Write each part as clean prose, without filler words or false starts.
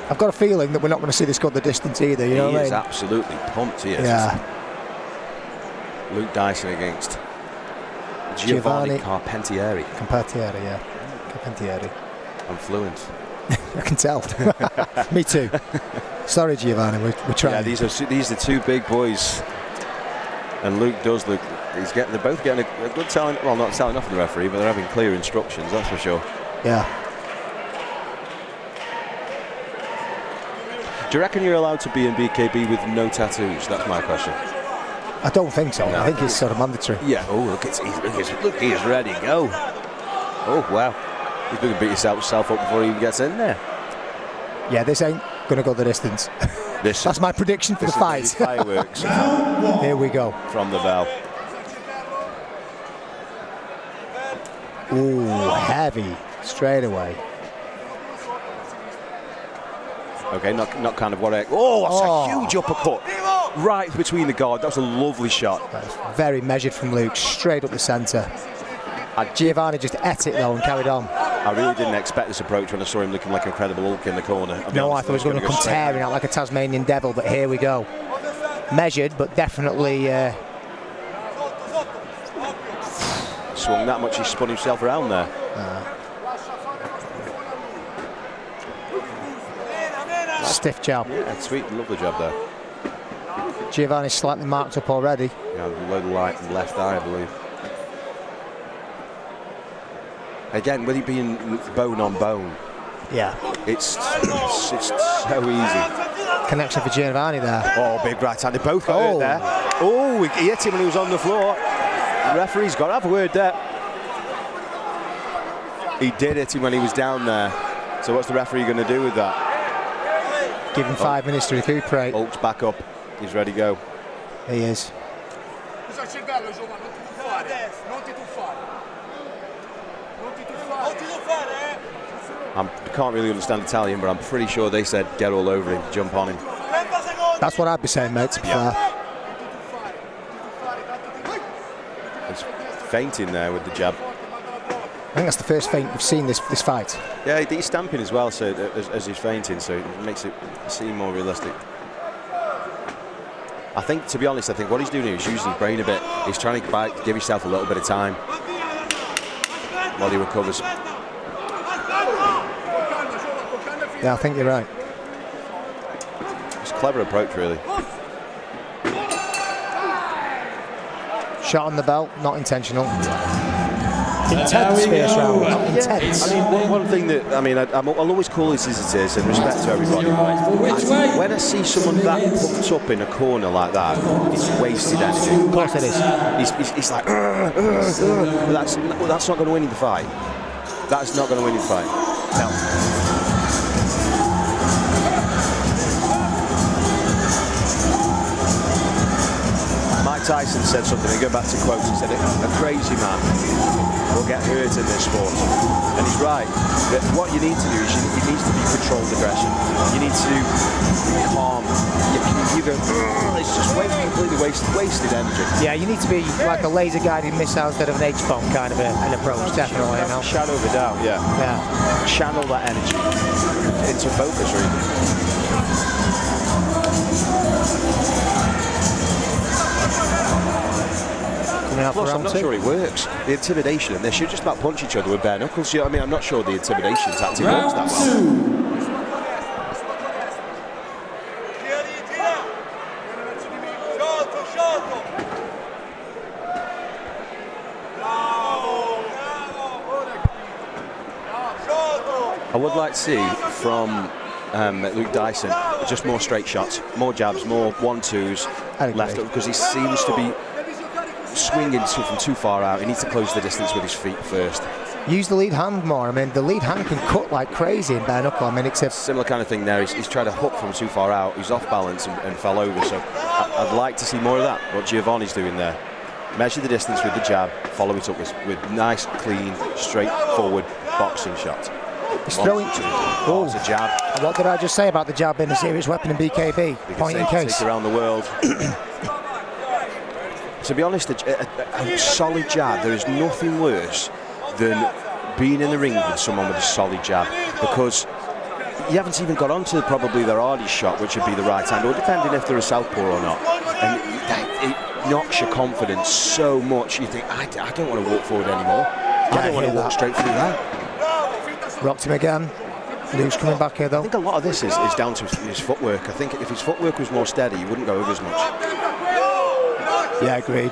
I've got a feeling that we're not going to see this go the distance either, you know what I mean? He is absolutely pumped, he is. Yeah. Luke Dyson against Giovani Carpentieri. Carpentieri, yeah. Carpentieri. I'm fluent. I can tell. Me too. Sorry, Giovanni, we're trying. Yeah, these are two big boys. And Luke does look, they're both getting a good telling, well, not telling off the referee, but they're having clear instructions, that's for sure. Yeah. Do you reckon you're allowed to be in BKB with no tattoos? That's my question. I don't think so. No. I think it's sort of mandatory. Yeah. Oh, look, he's ready to go. Oh, wow. He's going to beat himself up before he even gets in there. Yeah, this ain't going to go the distance. That's my prediction for the fight. Fireworks. Here we go. From the bell. Ooh, heavy. Straight away. Okay, not kind of what I... Oh, that's a huge uppercut. Right between the guard. That was a lovely shot. That's very measured from Luke. Straight up the centre. Giovanni just ate it though and carried on. I really didn't expect this approach when I saw him looking like Incredible Hulk in the corner. No, I thought he was going to come tearing out like a Tasmanian devil, but here we go. Measured, but definitely... swung that much, he spun himself around there. Stiff jab. Yeah, sweet, lovely jab there. Giovanni's slightly marked up already. Yeah, below the left eye, I believe. Again, with it being bone on bone, yeah, it's so easy. Connection for Giovanni there. Oh, big right hand. They both got hurt there. Oh, he hit him when he was on the floor. The referee's got to have a word there. He did hit him when he was down there. So what's the referee going to do with that? Give him 5 minutes to recuperate. Hulk's back up. He's ready to go. He is. I can't really understand Italian, but I'm pretty sure they said get all over him, jump on him. That's what I'd be saying, mate, to be fair. He's fainting there with the jab. I think that's the first feint we've seen this fight. Yeah, he's stamping as well, so as he's fainting, so it makes it seem more realistic. I think, to be honest, I think what he's doing here is using his brain a bit. He's trying to give himself a little bit of time while he recovers. Yeah, I think you're right. It's a clever approach, really. Shot on the belt, not intentional. Intense first round, not intense. I mean, one thing that, I mean, I'll always call this as it is, and respect to everybody. When I see someone that pumped up in a corner like that, it's wasted energy. Of course it is. He's like, that's not going to win you the fight. That's not going to win you the fight. No. Tyson said something, and go back to quotes, he said, a crazy man will get hurt in this sport. And he's right. That what you need to do is you need to be controlled aggression. You need to be calm. You go, it's just completely wasted energy. Yeah, you need to be like a laser-guided missile instead of an H-bomb kind of an approach, definitely. You know? Shadow it down, yeah. Channel that energy into focus, really. Plus, I'm not sure it works. The intimidation, and they should just about punch each other with bare knuckles. You know what I mean? I'm not sure the intimidation tactic works that well. I would like to see from Luke Dyson just more straight shots, more jabs, more 1-2s left up, because he seems to be swinging from too far out. He needs to close the distance with his feet first. Use the lead hand more. I mean, the lead hand can cut like crazy in bare knuckle. I mean, except similar kind of thing there. He's tried to hook from too far out. He's off balance and fell over. So I'd like to see more of that. What Giovanni's doing there. Measure the distance with the jab. Follow it up with nice, clean, straightforward boxing shots. He's throwing. Oh, it's a jab. And what did I just say about the jab being a serious weapon in BKB? Point in case. Around the world. To be honest, a solid jab, there is nothing worse than being in the ring with someone with a solid jab, because you haven't even got onto probably their hardest shot, which would be the right hand, or depending if they're a southpaw or not. And it knocks your confidence so much. You think, I don't want to walk forward anymore. I don't want to walk straight through that. Rocked him again. Luke's coming back here though. I think a lot of this is down to his footwork. I think if his footwork was more steady, he wouldn't go over as much. Yeah, agreed.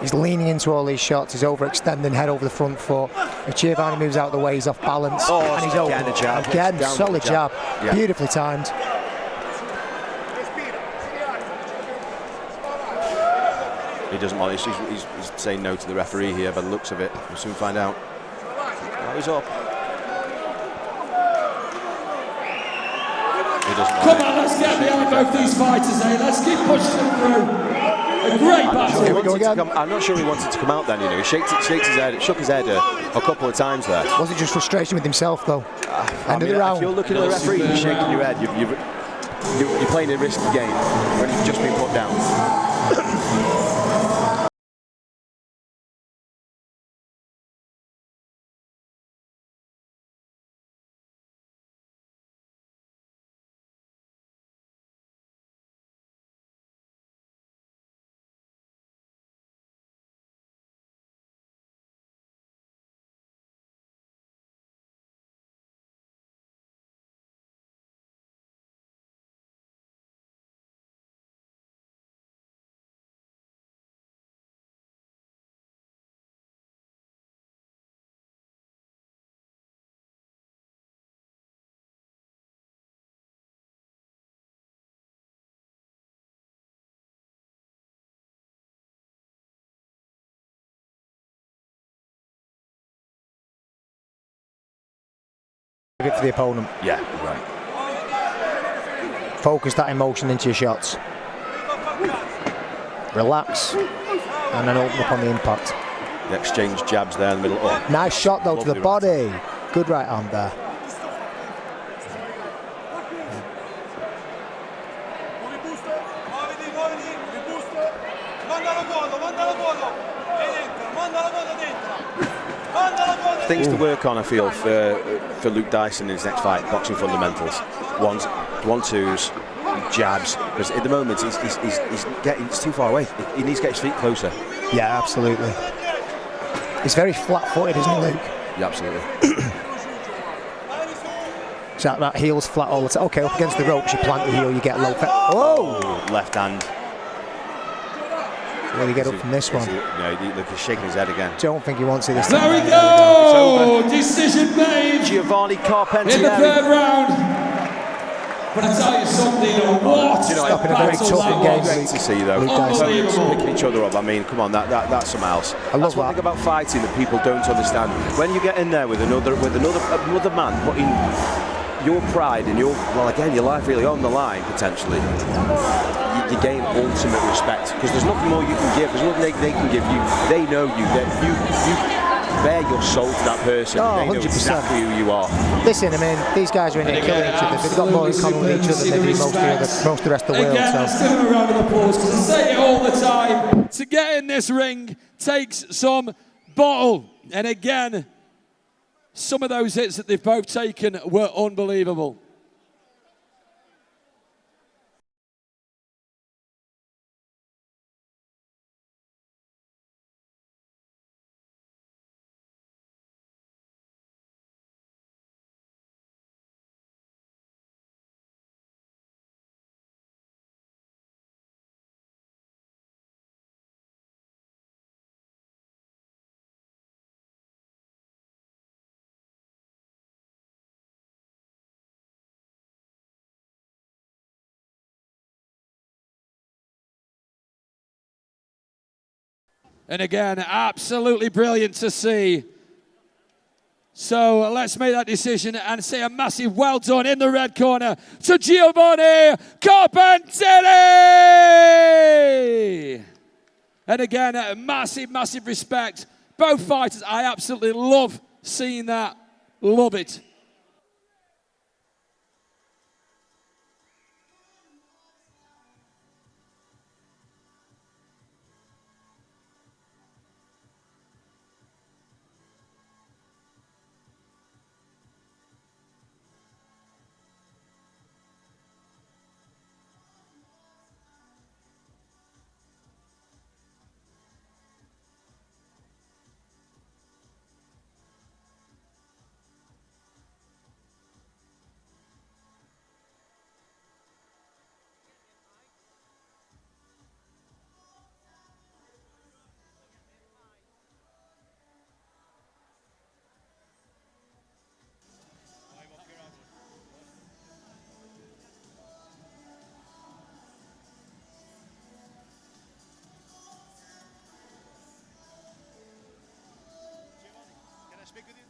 He's leaning into all these shots. He's overextending, head over the front foot. If Giovani moves out of the way, he's off balance. Oh, and he's over. Again, a jab. Again, solid jab. Yeah. Beautifully timed. He doesn't want it. He's saying no to the referee here by the looks of it. We'll soon find out. Oh, he's up. He doesn't want Come on, let's get behind both these fighters, eh? Let's keep pushing them through. A great battle. Here we go again. I'm not sure he wanted to come out then, you know. He shook his head a couple of times there. Was it just frustration with himself, though? End of the round. If you're looking at the referee, you're shaking your head. You're playing a risky game when you've just been put down. It for the opponent. Yeah, right. Focus that emotion into your shots. Relax, and then open up on the impact. The exchange jabs there in the middle. Oh, nice shot though to the body. Right. Good right arm there. Things to work on, I feel, for Luke Dyson in his next fight. Boxing fundamentals, one-twos, jabs. Because at the moment he's too far away. He needs to get his feet closer. Yeah, absolutely. He's very flat-footed, isn't he, Luke? Yeah, absolutely. So that heel's flat all the time. Okay, up against the ropes, you plant the heel, you get low. Oh! Left hand. Will he get up from this one? No, he's shaking his head again. Don't think he wants it this time. There we go! Decision made. Giovani Carpentieri. In the third round. But I tell you something, what? Stopping a very tough game. Great to see though. Picking each other up. I mean, come on, that's something else. That's one thing about fighting that people don't understand. When you get in there with another man putting your pride and your life really on the line potentially, you gain ultimate respect because there's nothing more you can give. There's nothing they can give you. They know you. You bare your soul to that person. Oh, they know 100%. exactly who you are. Listen, I mean, these guys are in there killing each other. They've got more in common with each other than they do most of the rest of the world. Again, let's give them a round of applause because I say it all the time. To get in this ring takes some bottle. And again, some of those hits that they've both taken were unbelievable. And again, absolutely brilliant to see. So let's make that decision and say a massive well done in the red corner to Giovani Carpentieri. And again, massive, massive respect. Both fighters, I absolutely love seeing that. Love it. speak with you.